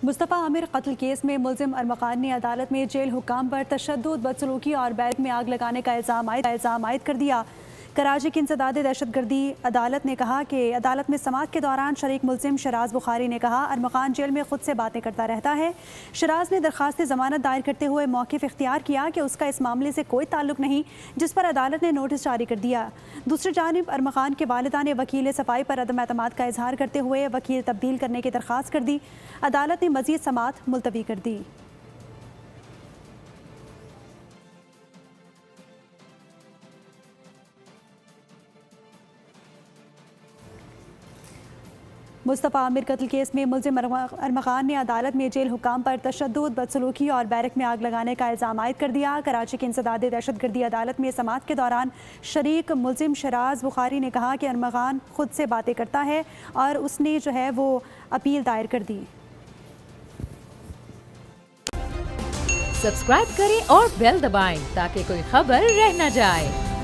मुस्तफ़ा आमिर कत्ल केस में मुलजिम अरमकान ने अदालत में जेल हुक्काम पर तशद्दुद, बदसलूकी और बैरक में आग लगाने का इल्ज़ाम आयद कर दिया। कराची की इंसदाद दहशतगर्दी अदालत ने कहा कि अदालत में समाअत के दौरान शरीक मुलजिम शराज बुखारी ने कहा, अरमकान जेल में खुद से बातें करता रहता है। शराज ने दरख्वास्त ज़मानत दायर करते हुए मौक़िफ़ इख्तियार किया कि उसका इस मामले से कोई ताल्लुक नहीं, जिस पर अदालत ने नोटिस जारी कर दिया। दूसरी जानिब अरमकान के वालिदा ने वकील सफाई पर अदम एतमाद का इजहार करते हुए वकील तब्दील करने की दरख्वास्त कर दी। अदालत ने मज़ीद समाअत मुलतवी कर दी। मुस्तफ़ा आमिर कत्ल केस में मुलजिम अरमकान ने अदालत में जेल हुक्काम पर तशद्दुद, बदसलूकी और बैरक में आग लगाने का इल्ज़ाम आयद कर दिया। कराची की इंसदाद दहशतगर्दी अदालत में समाअत के दौरान शरीक मुलजिम शराज बुखारी ने कहा कि अरमकान खुद से बातें करता है और उसने जो है वो अपील दायर कर दी। सब्सक्राइब करें और बेल दबाएं ताकि कोई खबर रह न जाए।